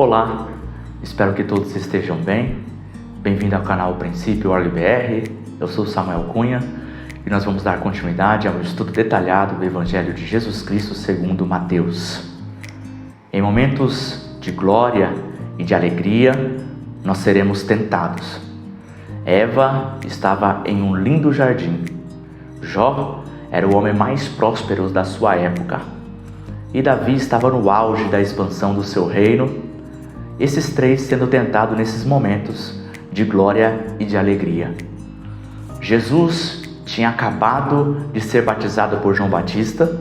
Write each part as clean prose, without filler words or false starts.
Olá, espero que todos estejam bem. Bem-vindo ao canal Princípio Org BR. Eu sou Samuel Cunha e nós vamos dar continuidade ao estudo detalhado do Evangelho de Jesus Cristo segundo Mateus. Em momentos de glória e de alegria, nós seremos tentados. Eva estava em um lindo jardim. Jó era o homem mais próspero da sua época. E Davi estava no auge da expansão do seu reino. Esses três sendo tentados nesses momentos de glória e de alegria. Jesus tinha acabado de ser batizado por João Batista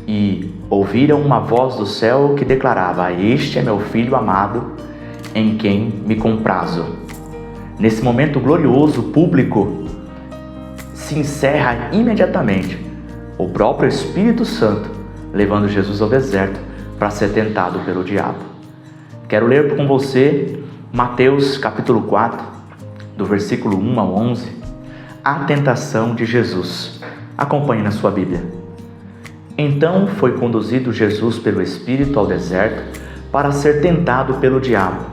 e ouviram uma voz do céu que declarava: "Este é meu filho amado, em quem me comprazo." Nesse momento glorioso, público, se encerra imediatamente o próprio Espírito Santo, levando Jesus ao deserto para ser tentado pelo diabo. Quero ler com você Mateus capítulo 4, do versículo 1 ao 11, a tentação de Jesus. Acompanhe na sua Bíblia. Então foi conduzido Jesus pelo Espírito ao deserto para ser tentado pelo diabo.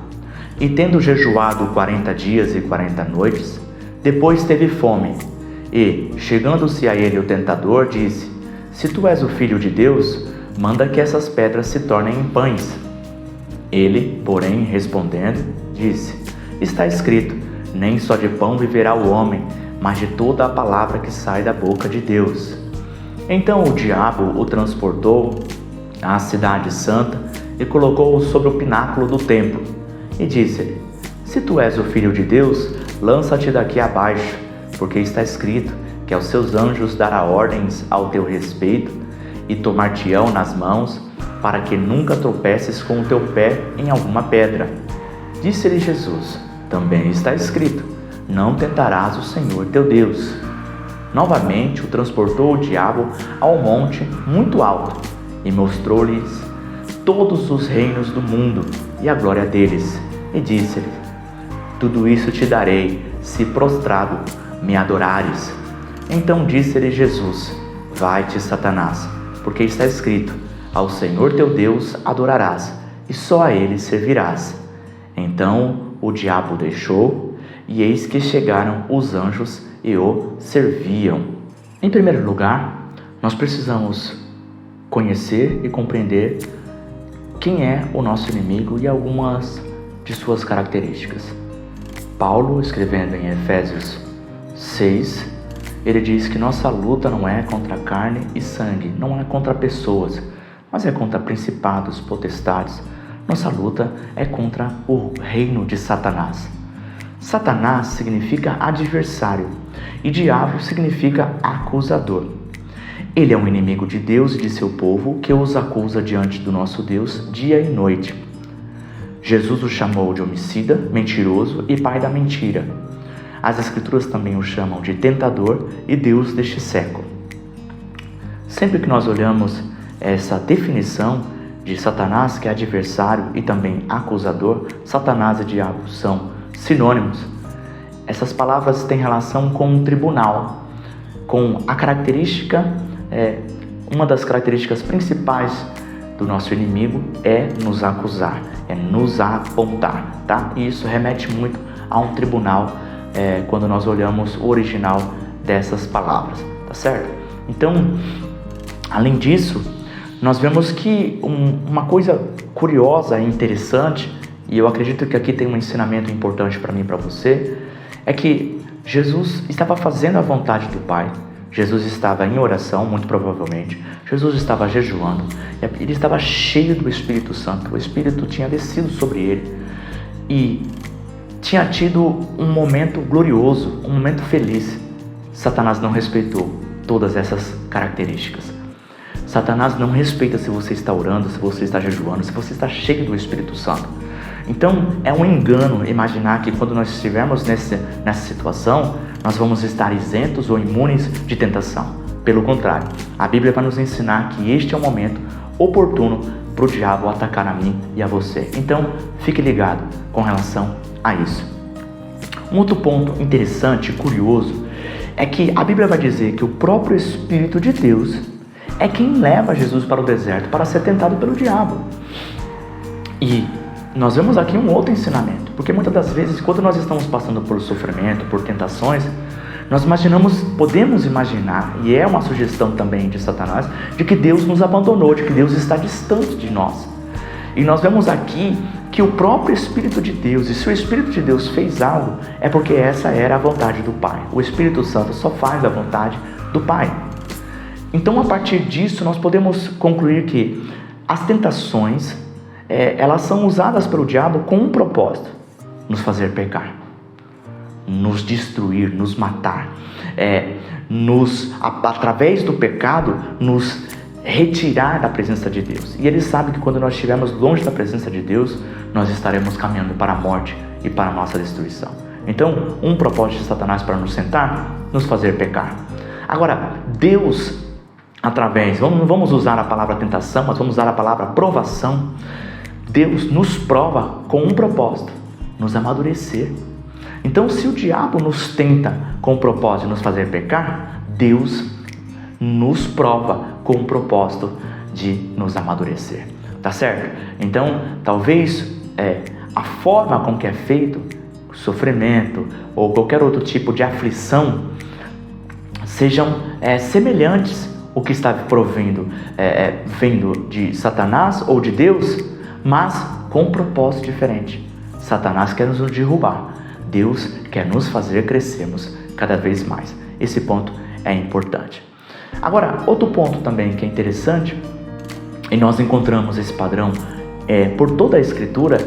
E tendo jejuado 40 dias e 40 noites, depois teve fome. E, chegando-se a ele o tentador, disse: "Se tu és o Filho de Deus, manda que essas pedras se tornem em pães." Ele, porém, respondendo, disse: "Está escrito, nem só de pão viverá o homem, mas de toda a palavra que sai da boca de Deus." Então o diabo o transportou à cidade santa e colocou-o sobre o pináculo do templo. E disse-lhe: "Se tu és o Filho de Deus, lança-te daqui abaixo, porque está escrito que aos seus anjos dará ordens ao teu respeito, e tomar-te-ão nas mãos, para que nunca tropeces com o teu pé em alguma pedra." Disse-lhe Jesus: "Também está escrito, não tentarás o Senhor teu Deus." Novamente o transportou o diabo ao monte muito alto, e mostrou-lhes todos os reinos do mundo e a glória deles, e disse-lhe: "Tudo isso te darei, se prostrado me adorares." Então disse-lhe Jesus: "Vai-te, Satanás, porque está escrito, ao Senhor teu Deus adorarás, e só a Ele servirás." Então o diabo o deixou, e eis que chegaram os anjos e o serviam. Em primeiro lugar, nós precisamos conhecer e compreender quem é o nosso inimigo e algumas de suas características. Paulo, escrevendo em Efésios 6, ele diz que nossa luta não é contra carne e sangue, não é contra pessoas, mas é contra principados, potestades. Nossa luta é contra o reino de Satanás. Satanás significa adversário e diabo significa acusador. Ele é um inimigo de Deus e de seu povo que os acusa diante do nosso Deus dia e noite. Jesus o chamou de homicida, mentiroso e pai da mentira. As Escrituras também o chamam de tentador e Deus deste século. Sempre que nós olhamos essa definição de Satanás, que é adversário e também acusador, Satanás e diabo são sinônimos. Essas palavras têm relação com um tribunal, com a característica, uma das características principais do nosso inimigo é nos acusar, é nos apontar, tá? E isso remete muito a um tribunal quando nós olhamos o original dessas palavras, tá certo? Então, além disso, nós vemos que uma coisa curiosa e interessante, e eu acredito que aqui tem um ensinamento importante para mim e para você, é que Jesus estava fazendo a vontade do Pai. Jesus estava em oração, muito provavelmente. Jesus estava jejuando. Ele estava cheio do Espírito Santo. O Espírito tinha descido sobre ele. E tinha tido um momento glorioso, um momento feliz. Satanás não respeitou todas essas características. Satanás não respeita se você está orando, se você está jejuando, se você está cheio do Espírito Santo. Então, é um engano imaginar que quando nós estivermos nessa situação, nós vamos estar isentos ou imunes de tentação. Pelo contrário, a Bíblia vai nos ensinar que este é o momento oportuno para o diabo atacar a mim e a você. Então, fique ligado com relação a isso. Um outro ponto interessante e curioso é que a Bíblia vai dizer que o próprio Espírito de Deus é quem leva Jesus para o deserto para ser tentado pelo diabo. E nós vemos aqui um outro ensinamento, porque muitas das vezes, quando nós estamos passando por sofrimento, por tentações, nós podemos imaginar, e é uma sugestão também de Satanás, de que Deus nos abandonou, de que Deus está distante de nós. E nós vemos aqui que o próprio Espírito de Deus, e se o Espírito de Deus fez algo, é porque essa era a vontade do Pai. O Espírito Santo só faz a vontade do Pai. Então, a partir disso, nós podemos concluir que as tentações, elas são usadas pelo diabo com um propósito: nos fazer pecar, nos destruir, nos matar, através do pecado, nos retirar da presença de Deus. E ele sabe que quando nós estivermos longe da presença de Deus, nós estaremos caminhando para a morte e para a nossa destruição. Então, um propósito de Satanás para nos tentar, nos fazer pecar. Agora, Deus, não vamos usar a palavra tentação, mas vamos usar a palavra provação. Deus nos prova com um propósito: nos amadurecer. Então, se o diabo nos tenta com o propósito de nos fazer pecar, Deus nos prova com o propósito de nos amadurecer. Tá certo? Então, talvez a forma com que é feito o sofrimento ou qualquer outro tipo de aflição sejam semelhantes ao que está vindo de Satanás ou de Deus, mas com um propósito diferente. Satanás quer nos derrubar, Deus quer nos fazer crescermos cada vez mais. Esse ponto é importante. Agora, outro ponto também que é interessante, e nós encontramos esse padrão por toda a Escritura,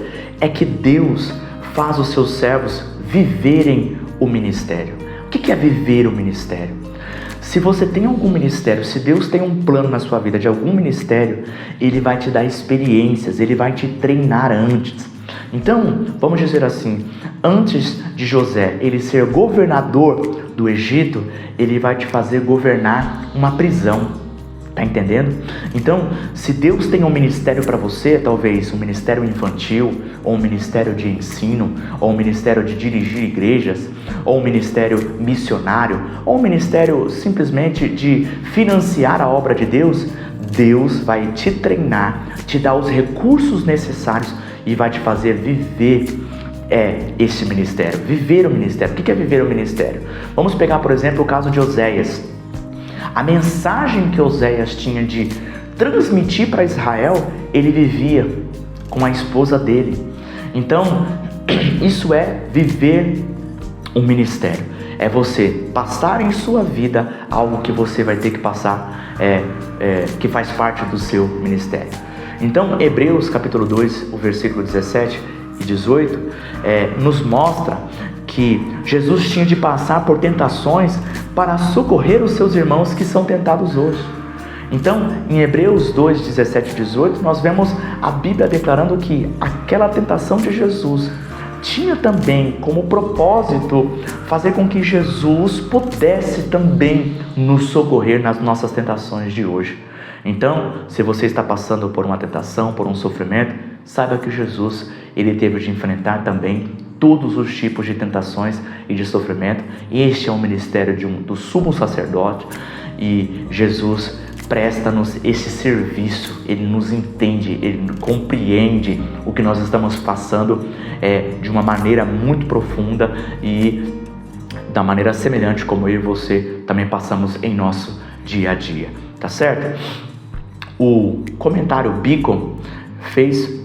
é que Deus faz os seus servos viverem o ministério. O que é viver o ministério? Se você tem algum ministério, se Deus tem um plano na sua vida de algum ministério, Ele vai te dar experiências, Ele vai te treinar antes. Então, vamos dizer assim, antes de José ele ser governador do Egito, Ele vai te fazer governar uma prisão. Tá entendendo? Então, se Deus tem um ministério para você, talvez um ministério infantil, ou um ministério de ensino, ou um ministério de dirigir igrejas, ou um ministério missionário, ou um ministério simplesmente de financiar a obra de Deus, Deus vai te treinar, te dar os recursos necessários e vai te fazer viver esse ministério, viver o ministério. O que é viver o ministério? Vamos pegar, por exemplo, o caso de Oséias. A mensagem que Oséias tinha de transmitir para Israel, ele vivia com a esposa dele. Então, isso é viver um ministério. É você passar em sua vida algo que você vai ter que passar, que faz parte do seu ministério. Então, Hebreus capítulo 2, o versículo 17 e 18, nos mostra que Jesus tinha de passar por tentações para socorrer os seus irmãos que são tentados hoje. Então, em Hebreus 2, 17 e 18, nós vemos a Bíblia declarando que aquela tentação de Jesus tinha também como propósito fazer com que Jesus pudesse também nos socorrer nas nossas tentações de hoje. Então, se você está passando por uma tentação, por um sofrimento, saiba que Jesus, ele teve de enfrentar também todos os tipos de tentações e de sofrimento. Este é o ministério do sumo sacerdote, e Jesus presta-nos esse serviço. Ele nos entende, ele compreende o que nós estamos passando de uma maneira muito profunda e da maneira semelhante como eu e você também passamos em nosso dia a dia, tá certo? O comentário Beacon fez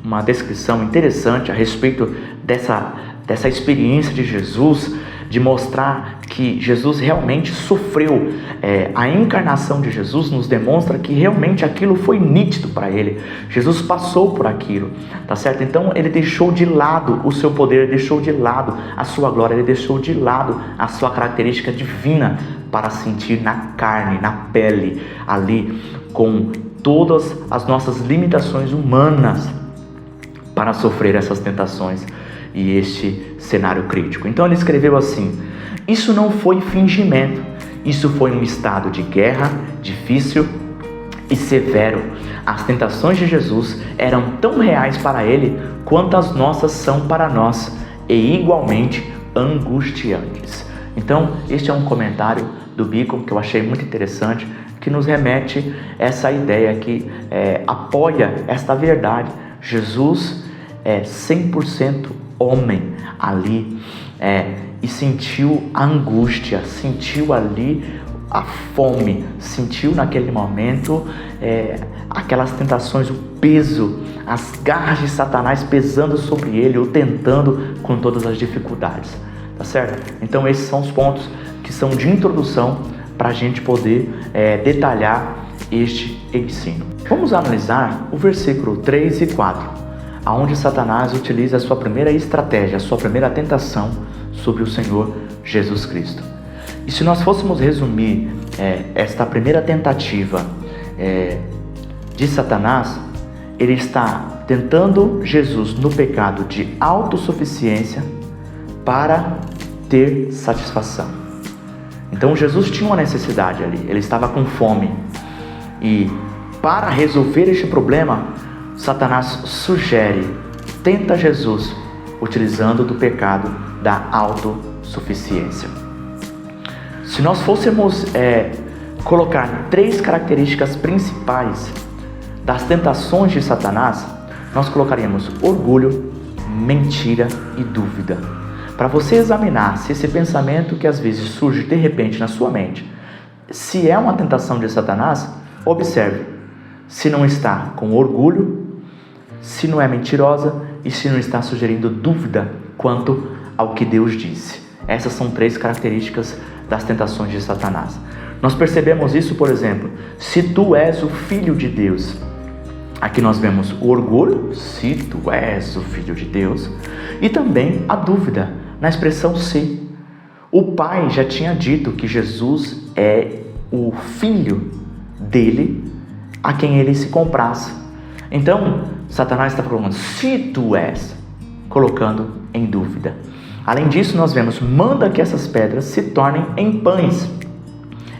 uma descrição interessante a respeito dessa experiência de Jesus, de mostrar que Jesus realmente sofreu. A encarnação de Jesus nos demonstra que realmente aquilo foi nítido para ele. Jesus passou por aquilo, tá certo? Então ele deixou de lado o seu poder, ele deixou de lado a sua glória, ele deixou de lado a sua característica divina para sentir na carne, na pele, ali com todas as nossas limitações humanas, para sofrer essas tentações e este cenário crítico. Então ele escreveu assim: isso não foi fingimento, isso foi um estado de guerra difícil e severo. As tentações de Jesus eram tão reais para ele quanto as nossas são para nós, e igualmente angustiantes. Então este é um comentário do Beacon que eu achei muito interessante, que nos remete essa ideia, que apoia esta verdade. Jesus 100% homem ali, e sentiu a angústia, sentiu ali a fome, sentiu naquele momento aquelas tentações, o peso, as garras de Satanás pesando sobre ele, o tentando com todas as dificuldades, tá certo? Então esses são os pontos que são de introdução para a gente poder detalhar este ensino. Vamos analisar o versículo 3 e 4, onde Satanás utiliza a sua primeira estratégia, a sua primeira tentação sobre o Senhor Jesus Cristo. E se nós fôssemos resumir esta primeira tentativa de Satanás, ele está tentando Jesus no pecado de autossuficiência para ter satisfação. Então Jesus tinha uma necessidade ali, ele estava com fome, e para resolver este problema, Satanás tenta Jesus utilizando do pecado da autossuficiência. Se nós fôssemos colocar 3 características principais das tentações de Satanás, nós colocaríamos orgulho, mentira e dúvida. Para você examinar se esse pensamento que às vezes surge de repente na sua mente, se é uma tentação de Satanás, observe se não está com orgulho, se não é mentirosa e se não está sugerindo dúvida quanto ao que Deus disse. Essas são 3 características das tentações de Satanás. Nós percebemos isso, por exemplo, se tu és o Filho de Deus. Aqui nós vemos o orgulho, se tu és o Filho de Deus, e também a dúvida, na expressão se. O Pai já tinha dito que Jesus é o Filho dele, a quem ele se comprasse. Então, Satanás está falando, se tu és, colocando em dúvida. Além disso, nós vemos, manda que essas pedras se tornem em pães.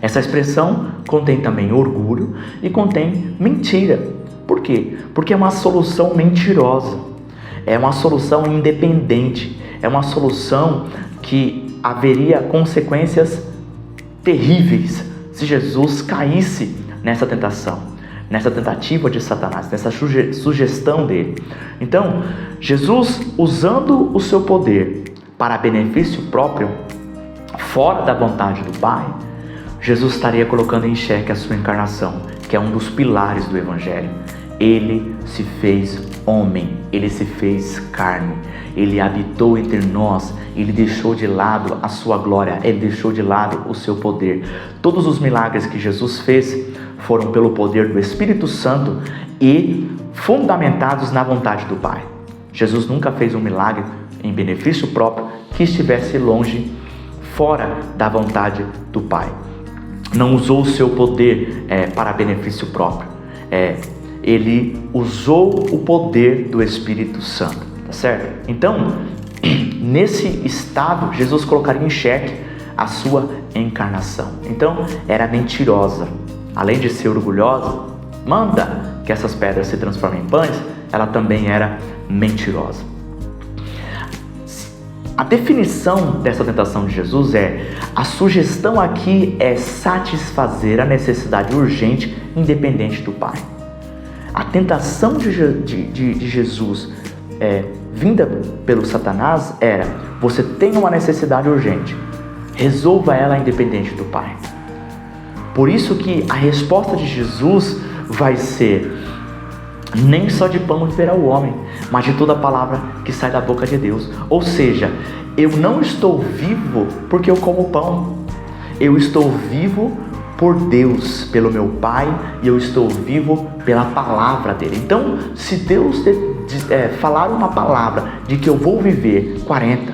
Essa expressão contém também orgulho e contém mentira. Por quê? Porque é uma solução mentirosa, é uma solução independente, é uma solução que haveria consequências terríveis se Jesus caísse nessa tentação, nessa tentativa de Satanás, nessa sugestão dele. Então, Jesus, usando o seu poder para benefício próprio, fora da vontade do Pai, Jesus estaria colocando em xeque a sua encarnação, que é um dos pilares do Evangelho. Ele se fez homem, ele se fez carne, ele habitou entre nós, ele deixou de lado a sua glória, ele deixou de lado o seu poder. Todos os milagres que Jesus fez foram pelo poder do Espírito Santo e fundamentados na vontade do Pai. Jesus nunca fez um milagre em benefício próprio que estivesse longe, fora da vontade do Pai. Não usou o seu poder para benefício próprio. Ele usou o poder do Espírito Santo, tá certo? Então, nesse estado, Jesus colocaria em xeque a sua encarnação. Então, era mentirosa. Além de ser orgulhosa, manda que essas pedras se transformem em pães, ela também era mentirosa. A definição dessa tentação de Jesus a sugestão aqui é satisfazer a necessidade urgente, independente do Pai. A tentação de Jesus vinda pelo Satanás era: você tem uma necessidade urgente, resolva ela independente do Pai. Por isso que a resposta de Jesus vai ser: nem só de pão viverá o homem, mas de toda palavra que sai da boca de Deus. Ou seja, eu não estou vivo porque eu como pão, eu estou vivo por Deus, pelo meu Pai, e eu estou vivo pela palavra dele. Então, se Deus falar uma palavra de que eu vou viver 40,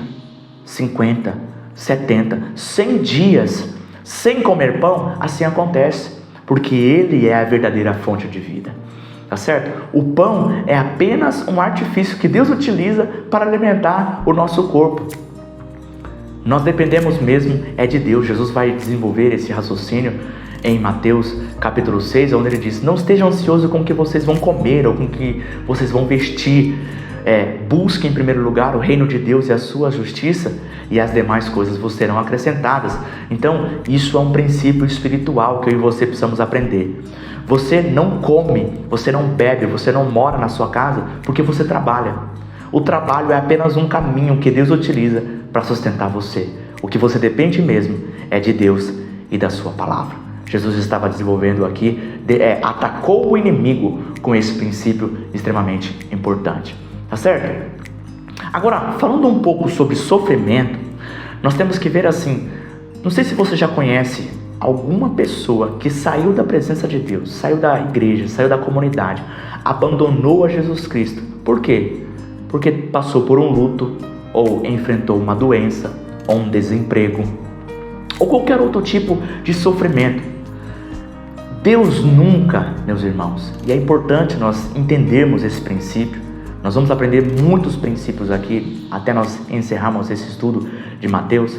50, 70, 100 dias sem comer pão, assim acontece, porque ele é a verdadeira fonte de vida. Tá certo? O pão é apenas um artifício que Deus utiliza para alimentar o nosso corpo. Nós dependemos mesmo de Deus. Jesus vai desenvolver esse raciocínio em Mateus capítulo 6, onde ele diz: não estejam ansiosos com o que vocês vão comer ou com o que vocês vão vestir. Busquem em primeiro lugar o reino de Deus e a sua justiça, e as demais coisas vos serão acrescentadas. Então, isso é um princípio espiritual que eu e você precisamos aprender. Você não come, você não bebe, você não mora na sua casa porque você trabalha. O trabalho é apenas um caminho que Deus utiliza para sustentar você. O que você depende mesmo é de Deus e da sua palavra. Jesus estava desenvolvendo aqui, atacou o inimigo com esse princípio extremamente importante. Tá certo? Agora, falando um pouco sobre sofrimento, nós temos que ver assim, não sei se você já conhece alguma pessoa que saiu da presença de Deus, saiu da igreja, saiu da comunidade, abandonou a Jesus Cristo. Por quê? Porque passou por um luto, ou enfrentou uma doença, ou um desemprego, ou qualquer outro tipo de sofrimento. Deus nunca, meus irmãos, e é importante nós entendermos esse princípio. Nós vamos aprender muitos princípios aqui, até nós encerrarmos esse estudo de Mateus.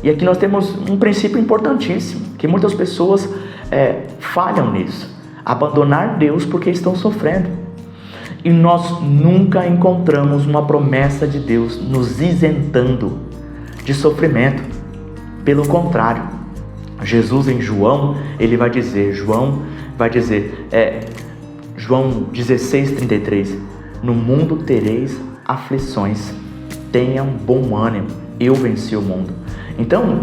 E aqui nós temos um princípio importantíssimo, que muitas pessoas falham nisso. Abandonar Deus porque estão sofrendo. E nós nunca encontramos uma promessa de Deus nos isentando de sofrimento. Pelo contrário, Jesus em João, ele vai dizer, João 16:33, no mundo tereis aflições, tenham bom ânimo, eu venci o mundo. Então,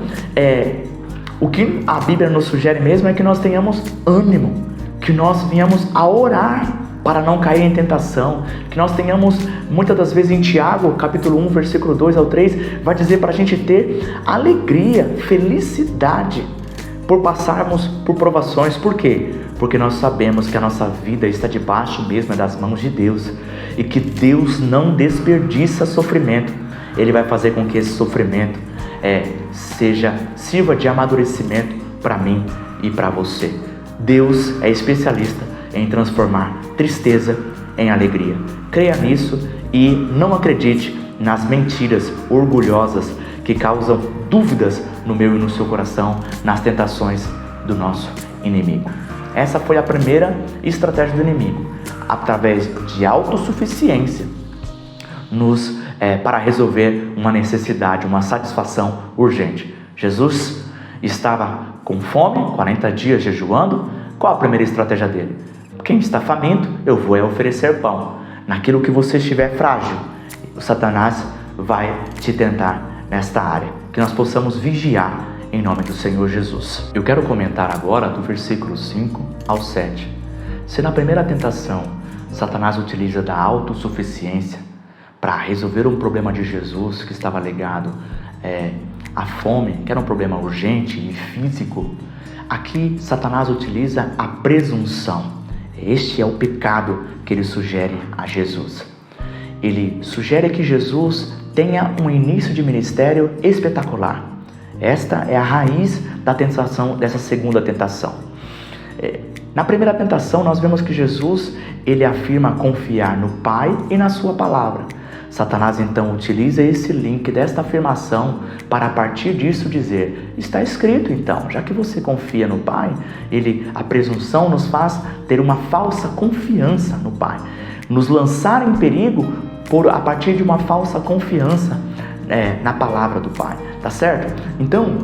o que a Bíblia nos sugere mesmo é que nós tenhamos ânimo, que nós venhamos a orar para não cair em tentação, que nós tenhamos, muitas das vezes em Tiago, capítulo 1, versículo 2 ao 3, vai dizer para a gente ter alegria, felicidade, por passarmos por provações. Por quê? Porque nós sabemos que a nossa vida está debaixo mesmo das mãos de Deus, e que Deus não desperdiça sofrimento. Ele vai fazer com que esse sofrimento sirva de amadurecimento para mim e para você. Deus é especialista em transformar tristeza em alegria. Creia nisso e não acredite nas mentiras orgulhosas que causam dúvidas no meu e no seu coração, nas tentações do nosso inimigo. Essa foi a primeira estratégia do inimigo, através de autossuficiência, para resolver uma necessidade, uma satisfação urgente. Jesus estava com fome, 40 dias jejuando. Qual a primeira estratégia dele? Quem está faminto, eu vou oferecer pão. Naquilo que você estiver frágil, o Satanás vai te tentar nesta área. Que nós possamos vigiar em nome do Senhor Jesus. Eu quero comentar agora do versículo 5 ao 7. Se na primeira tentação, Satanás utiliza da autossuficiência para resolver um problema de Jesus que estava ligado à fome, que era um problema urgente e físico, aqui Satanás utiliza a presunção. Este é o pecado que ele sugere a Jesus. Ele sugere que Jesus tenha um início de ministério espetacular. Esta é a raiz da tentação, dessa segunda tentação. Na primeira tentação, nós vemos que Jesus, ele afirma confiar no Pai e na sua palavra. Satanás então utiliza esse link desta afirmação para a partir disso dizer, está escrito então, já que você confia no Pai, a presunção nos faz ter uma falsa confiança no Pai, nos lançar em perigo a partir de uma falsa confiança na palavra do Pai, tá certo? Então,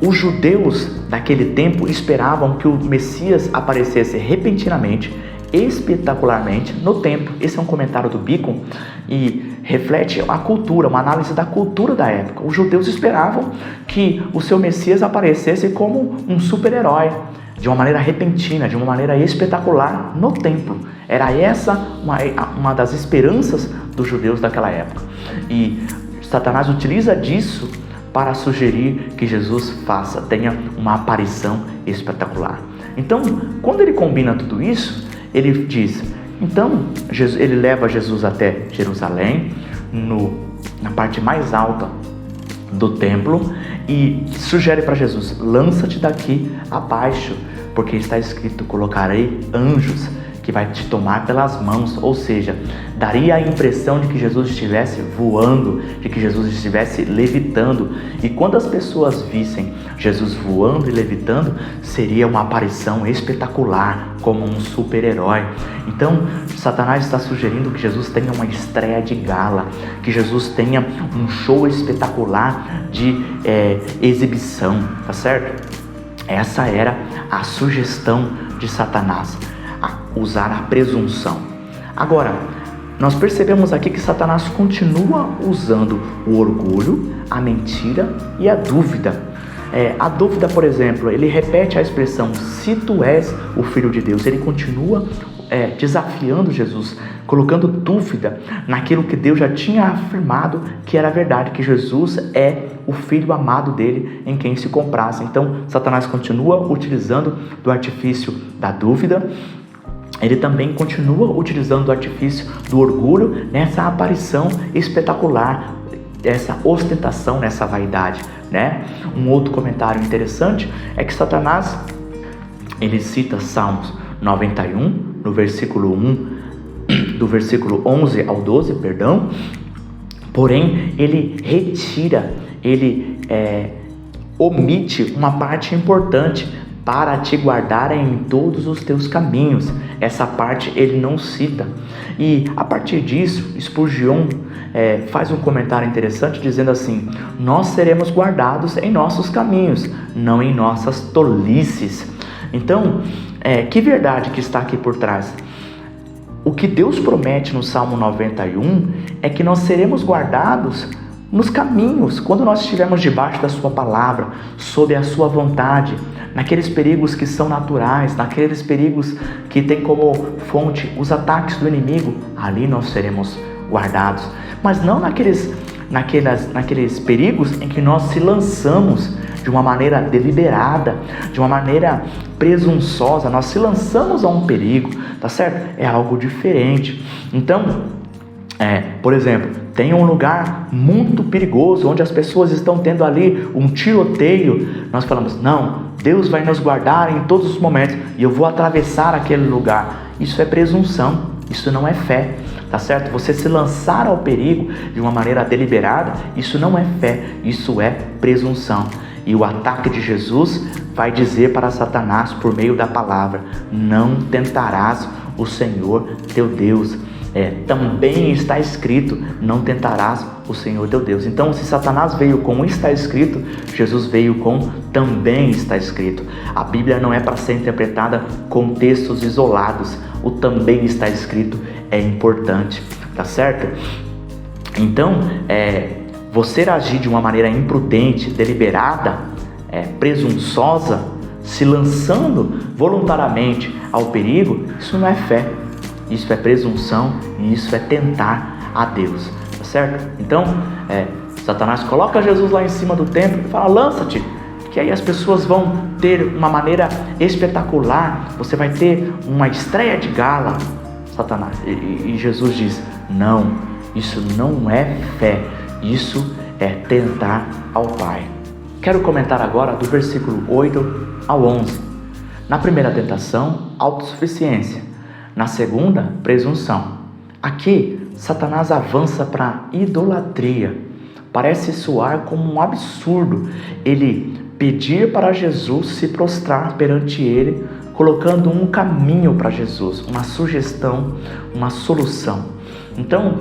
os judeus daquele tempo esperavam que o Messias aparecesse repentinamente, espetacularmente no templo. Esse é um comentário do Beacon e reflete a cultura, uma análise da cultura da época. Os judeus esperavam que o seu Messias aparecesse como um super-herói, de uma maneira repentina, de uma maneira espetacular no templo. Era essa uma das esperanças dos judeus daquela época. E Satanás utiliza disso para sugerir que Jesus tenha uma aparição espetacular. Então, quando ele combina tudo isso, ele diz, então, ele leva Jesus até Jerusalém, na parte mais alta do templo, e sugere para Jesus, lança-te daqui abaixo, porque está escrito, colocarei anjos que vai te tomar pelas mãos, ou seja, daria a impressão de que Jesus estivesse voando, de que Jesus estivesse levitando, e quando as pessoas vissem Jesus voando e levitando, seria uma aparição espetacular, como um super-herói. Então, Satanás está sugerindo que Jesus tenha uma estreia de gala, que Jesus tenha um show espetacular de exibição, tá certo? Essa era a sugestão de Satanás, usar a presunção. Agora, nós percebemos aqui que Satanás continua usando o orgulho, a mentira e a dúvida. A dúvida, por exemplo, ele repete a expressão, se tu és o Filho de Deus. Ele continua desafiando Jesus, colocando dúvida naquilo que Deus já tinha afirmado que era verdade, que Jesus é o Filho amado dele, em quem se comprasse. Então, Satanás continua utilizando do artifício da dúvida. Ele também continua utilizando o artifício do orgulho nessa aparição espetacular, essa ostentação, nessa vaidade, né? Um outro comentário interessante é que Satanás, ele cita Salmos 91, no versículo 1, do versículo 11 ao 12, porém ele retira, ele omite uma parte importante: para te guardar em todos os teus caminhos. Essa parte ele não cita. E a partir disso, Spurgeon faz um comentário interessante dizendo assim: nós seremos guardados em nossos caminhos, não em nossas tolices. Então, que verdade que está aqui por trás? O que Deus promete no Salmo 91 é que nós seremos guardados nos caminhos, quando nós estivermos debaixo da sua palavra, sob a sua vontade, naqueles perigos que são naturais, naqueles perigos que têm como fonte os ataques do inimigo, ali nós seremos guardados. Mas não naqueles perigos em que nós se lançamos de uma maneira deliberada, de uma maneira presunçosa, nós se lançamos a um perigo, tá certo? É algo diferente. Então, por exemplo, tem um lugar muito perigoso, onde as pessoas estão tendo ali um tiroteio, nós falamos, não, Deus vai nos guardar em todos os momentos, e eu vou atravessar aquele lugar. Isso é presunção, isso não é fé, tá certo? Você se lançar ao perigo de uma maneira deliberada, isso não é fé, isso é presunção. E o ataque de Jesus vai dizer para Satanás por meio da palavra: não tentarás o Senhor teu Deus. Também está escrito, não tentarás o Senhor teu Deus. Então, se Satanás veio com está escrito, Jesus veio com também está escrito. A Bíblia não é para ser interpretada com textos isolados. O também está escrito é importante, tá certo? Então, você agir de uma maneira imprudente, deliberada, presunçosa, se lançando voluntariamente ao perigo, isso não é fé. Isso é presunção e isso é tentar a Deus, tá certo? Então, Satanás coloca Jesus lá em cima do templo e fala: lança-te, que aí as pessoas vão ter uma maneira espetacular, você vai ter uma estreia de gala, Satanás. E Jesus diz: não, isso não é fé, isso é tentar ao Pai. Quero comentar agora do versículo 8 ao 11. Na primeira tentação, autossuficiência. Na segunda, presunção. Aqui, Satanás avança para idolatria. Parece soar como um absurdo ele pedir para Jesus se prostrar perante ele, colocando um caminho para Jesus, uma sugestão, uma solução. Então,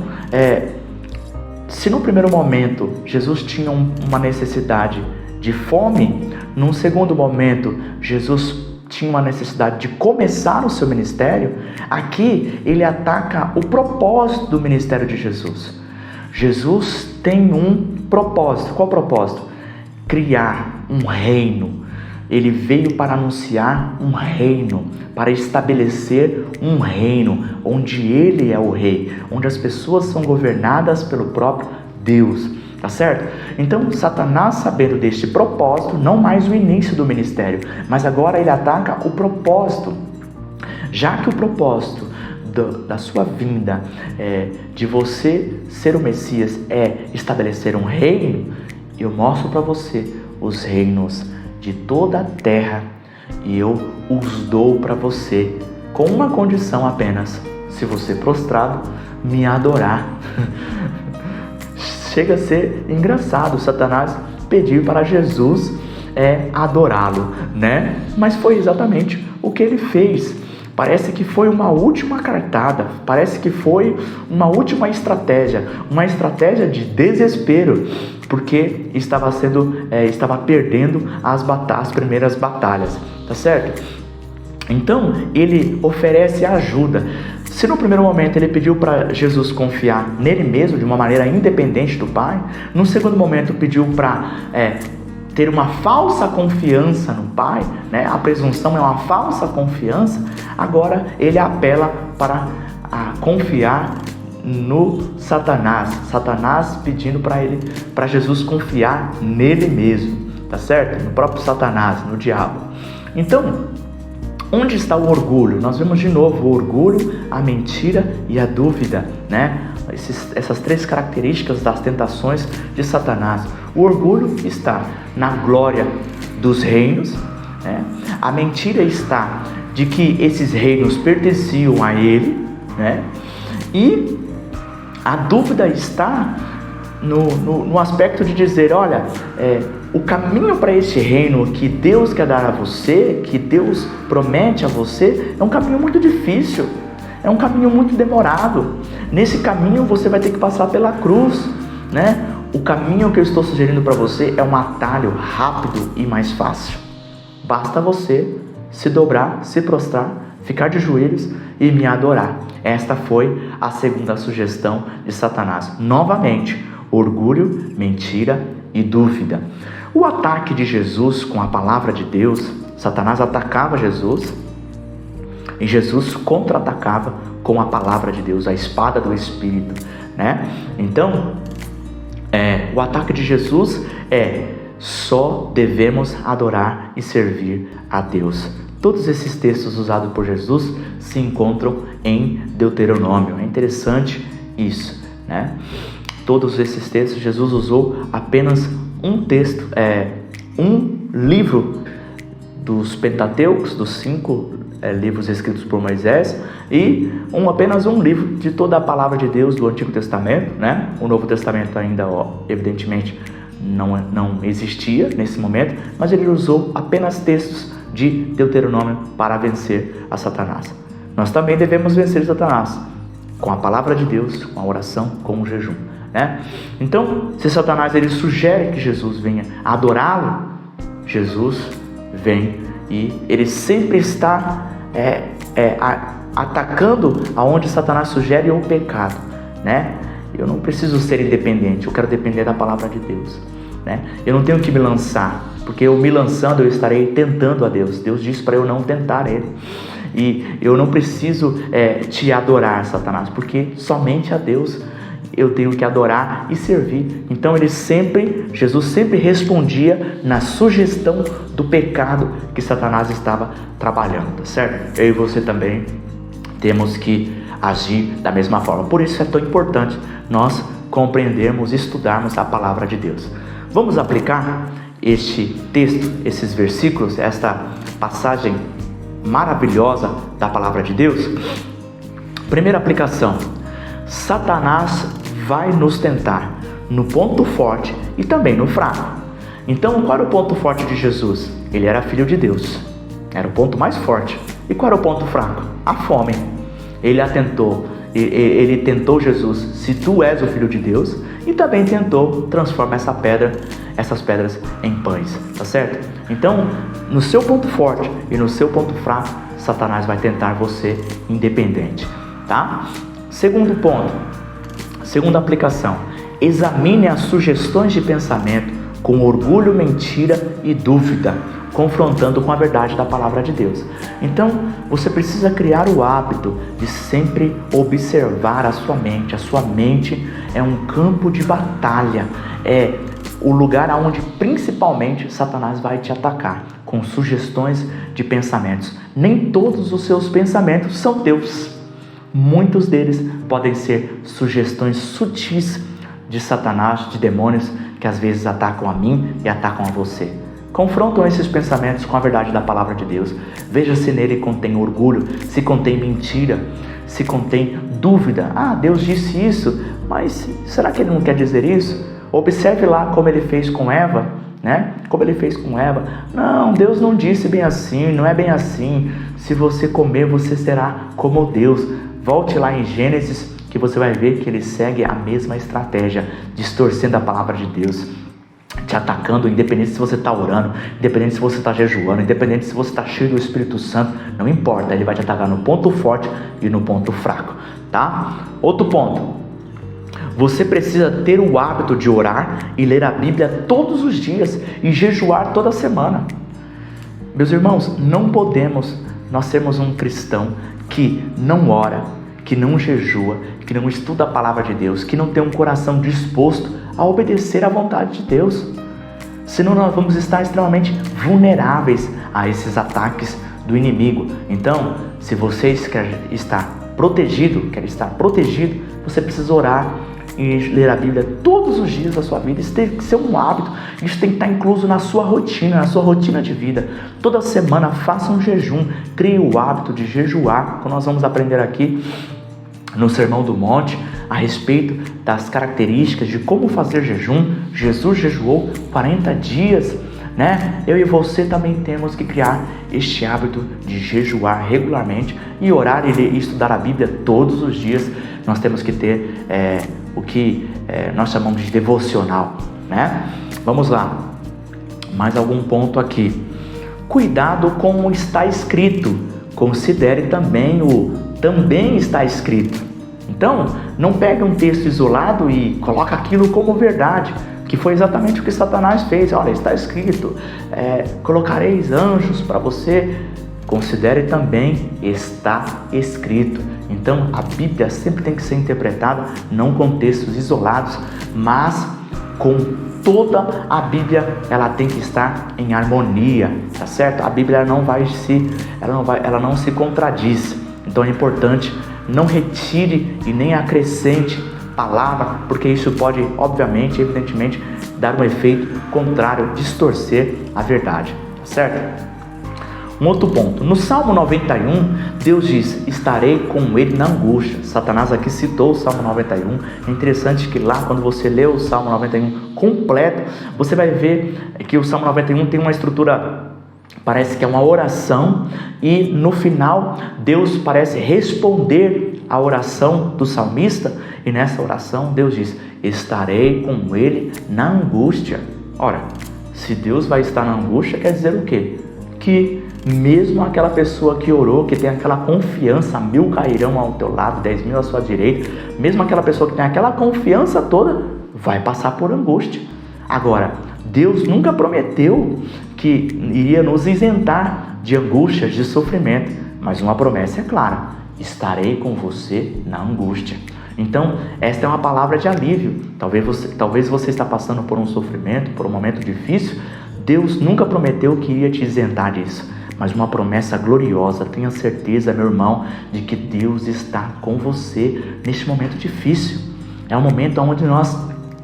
se no primeiro momento Jesus tinha uma necessidade de fome, num segundo momento Jesus tinha uma necessidade de começar o seu ministério, aqui ele ataca o propósito do ministério de Jesus. Jesus tem um propósito. Qual propósito? Criar um reino. Ele veio para anunciar um reino, para estabelecer um reino, onde ele é o rei, onde as pessoas são governadas pelo próprio Deus. Tá certo? Então, Satanás, sabendo deste propósito, não mais o início do ministério, mas agora ele ataca o propósito. Já que o propósito da sua vinda, de você ser o Messias, é estabelecer um reino, eu mostro para você os reinos de toda a terra e eu os dou para você, com uma condição apenas: se você prostrado me adorar. Chega a ser engraçado Satanás pedir para Jesus adorá-lo, né? Mas foi exatamente o que ele fez. Parece que foi uma última cartada, parece que foi uma última estratégia, uma estratégia de desespero, porque estava perdendo as primeiras batalhas, tá certo? Então ele oferece ajuda. Se no primeiro momento ele pediu para Jesus confiar nele mesmo de uma maneira independente do Pai, no segundo momento pediu para ter uma falsa confiança no Pai, né? A presunção é uma falsa confiança. Agora ele apela para confiar no Satanás. Satanás pedindo para Jesus confiar nele mesmo, tá certo? No próprio Satanás, no diabo. Então, onde está o orgulho? Nós vemos de novo o orgulho, a mentira e a dúvida, né? Essas três características das tentações de Satanás. O orgulho está na glória dos reinos, né? A mentira está de que esses reinos pertenciam a ele, né? E a dúvida está no aspecto de dizer, olha, o caminho para esse reino que Deus quer dar a você, que Deus promete a você, é um caminho muito difícil, é um caminho muito demorado. Nesse caminho você vai ter que passar pela cruz, né? O caminho que eu estou sugerindo para você é um atalho rápido e mais fácil. Basta você se dobrar, se prostrar, ficar de joelhos e me adorar. Esta foi a segunda sugestão de Satanás. Novamente, orgulho, mentira e dúvida. O ataque de Jesus com a palavra de Deus, Satanás atacava Jesus e Jesus contra-atacava com a palavra de Deus, a espada do Espírito, né? Então, o ataque de Jesus só devemos adorar e servir a Deus. Todos esses textos usados por Jesus se encontram em Deuteronômio. É interessante isso, né? Todos esses textos, Jesus usou apenas um texto, um livro dos Pentateucos, dos 5 livros escritos por Moisés, e apenas um livro de toda a palavra de Deus do Antigo Testamento, né? O Novo Testamento ainda, evidentemente, não existia nesse momento, mas ele usou apenas textos de Deuteronômio para vencer a Satanás. Nós também devemos vencer Satanás com a palavra de Deus, com a oração, com o jejum, né? Então, se Satanás ele sugere que Jesus venha adorá-lo, Jesus vem e ele sempre está atacando aonde Satanás sugere o pecado, né? Eu não preciso ser independente, eu quero depender da palavra de Deus, né? Eu não tenho que me lançar, porque eu me lançando eu estarei tentando a Deus. Deus disse para eu não tentar Ele. E eu não preciso te adorar, Satanás, porque somente a Deus eu tenho que adorar e servir. Então Jesus sempre respondia na sugestão do pecado que Satanás estava trabalhando, tá certo? Eu e você também temos que agir da mesma forma. Por isso é tão importante nós compreendermos, estudarmos a palavra de Deus. Vamos aplicar este texto, esses versículos, esta passagem maravilhosa da palavra de Deus? Primeira aplicação: Satanás vai nos tentar no ponto forte e também no fraco. Então, qual era o ponto forte de Jesus? Ele era filho de Deus, era o ponto mais forte. E qual era o ponto fraco? A fome. Ele tentou Jesus, se tu és o filho de Deus, e também tentou transformar essas pedras em pães, tá certo? Então, no seu ponto forte e no seu ponto fraco, Satanás vai tentar você independente, tá? Segundo ponto, segunda aplicação: examine as sugestões de pensamento com orgulho, mentira e dúvida, confrontando com a verdade da palavra de Deus. Então, você precisa criar o hábito de sempre observar a sua mente. A sua mente é um campo de batalha, é o lugar onde principalmente Satanás vai te atacar, com sugestões de pensamentos. Nem todos os seus pensamentos são teus. Muitos deles podem ser sugestões sutis de Satanás, de demônios, que às vezes atacam a mim e atacam a você. Confrontam esses pensamentos com a verdade da palavra de Deus. Veja se nele contém orgulho, se contém mentira, se contém dúvida. Ah, Deus disse isso, mas será que ele não quer dizer isso? Observe lá como ele fez com Eva, né? Como ele fez com Eva. Não, Deus não disse bem assim, não é bem assim. Se você comer, você será como Deus. Volte lá em Gênesis, que você vai ver que ele segue a mesma estratégia, distorcendo a palavra de Deus. te atacando, independente se você está orando, independente se você está jejuando, independente se você está cheio do Espírito Santo, não importa, ele vai te atacar no ponto forte e no ponto fraco, tá? Outro ponto, você precisa ter o hábito de orar e ler a Bíblia todos os dias e jejuar toda semana. Meus irmãos, não podemos nós sermos um cristão que não ora, que não jejua, que não estuda a palavra de Deus, que não tem um coração disposto a obedecer à vontade de Deus. Senão nós vamos estar extremamente vulneráveis a esses ataques do inimigo. Então, se você quer estar protegido, você precisa orar e ler a Bíblia todos os dias da sua vida. Isso tem que ser um hábito, isso tem que estar incluso na sua rotina de vida. Toda semana faça um jejum, crie o hábito de jejuar, como nós vamos aprender aqui no Sermão do Monte, a respeito das características de como fazer jejum. Jesus jejuou 40 dias, né? Eu e você também temos que criar este hábito de jejuar regularmente e orar e estudar a Bíblia todos os dias. Nós temos que ter o que nós chamamos de devocional, né? Vamos lá, mais algum ponto aqui. Cuidado com o está escrito, considere também o também está escrito. Então, não pega um texto isolado e coloca aquilo como verdade, que foi exatamente o que Satanás fez. Olha, está escrito, colocareis anjos para você. Considere também, está escrito. Então, a Bíblia sempre tem que ser interpretada, não com textos isolados, mas com toda a Bíblia, ela tem que estar em harmonia, tá certo? A Bíblia ela não se contradiz. Então é importante, não retire e nem acrescente palavra, porque isso pode, obviamente, evidentemente, dar um efeito contrário, distorcer a verdade, tá certo? Um outro ponto, no Salmo 91, Deus diz, estarei com ele na angústia. Satanás aqui citou o Salmo 91, é interessante que lá, quando você lê o Salmo 91 completo, você vai ver que o Salmo 91 tem uma estrutura, parece que é uma oração, e no final, Deus parece responder a oração do salmista, e nessa oração, Deus diz, estarei com ele na angústia. Ora, se Deus vai estar na angústia, quer dizer o quê? Que mesmo aquela pessoa que orou, que tem aquela confiança, 1000 cairão ao teu lado, 10.000 à sua direita, mesmo aquela pessoa que tem aquela confiança toda, vai passar por angústia. Agora, Deus nunca prometeu que iria nos isentar de angústias, de sofrimento, mas uma promessa é clara, estarei com você na angústia. Então, esta é uma palavra de alívio. Talvez você está passando por um sofrimento, por um momento difícil. Deus nunca prometeu que iria te isentar disso, mas uma promessa gloriosa. Tenha certeza, meu irmão, de que Deus está com você neste momento difícil. É um momento onde nós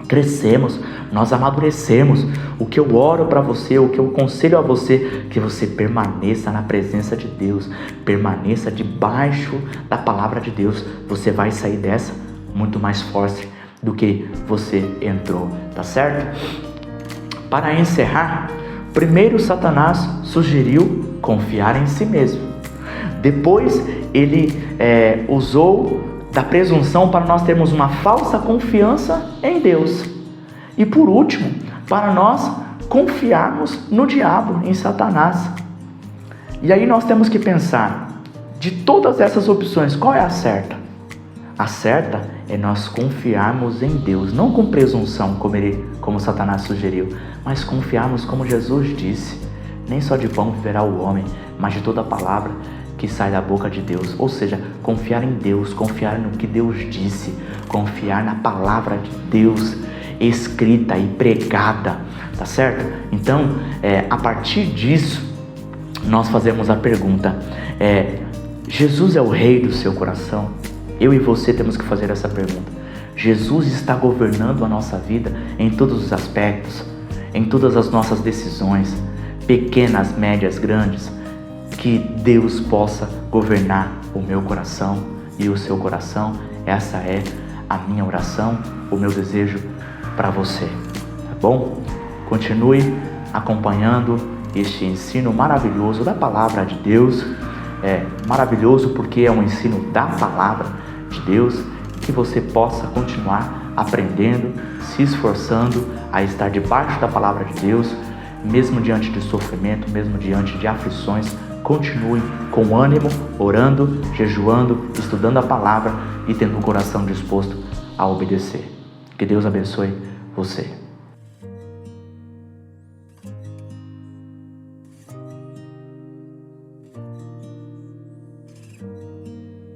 crescemos, nós amadurecemos. O que eu oro para você, o que eu aconselho a você, que você permaneça na presença de Deus, permaneça debaixo da palavra de Deus. Você vai sair dessa muito mais forte do que você entrou, tá certo? Para encerrar, primeiro Satanás sugeriu confiar em si mesmo. Depois ele usou da presunção para nós termos uma falsa confiança em Deus. E por último, para nós confiarmos no diabo, em Satanás. E aí nós temos que pensar, de todas essas opções, qual é a certa? A certa é nós confiarmos em Deus, não com presunção, como Satanás sugeriu, mas confiarmos como Jesus disse, nem só de pão viverá o homem, mas de toda a palavra que sai da boca de Deus. Ou seja, confiar em Deus, confiar no que Deus disse, confiar na palavra de Deus escrita e pregada, tá certo? Então, a partir disso, nós fazemos a pergunta, Jesus é o rei do seu coração? Eu e você temos que fazer essa pergunta. Jesus está governando a nossa vida em todos os aspectos, em todas as nossas decisões, pequenas, médias, grandes, que Deus possa governar o meu coração e o seu coração. Essa é a minha oração, o meu desejo para você, tá bom? Continue acompanhando este ensino maravilhoso da palavra de Deus. É maravilhoso porque é um ensino da palavra de Deus, que você possa continuar aprendendo, se esforçando a estar debaixo da palavra de Deus, mesmo diante de sofrimento, mesmo diante de aflições. Continuem com ânimo, orando, jejuando, estudando a palavra e tendo o coração disposto a obedecer. Que Deus abençoe você.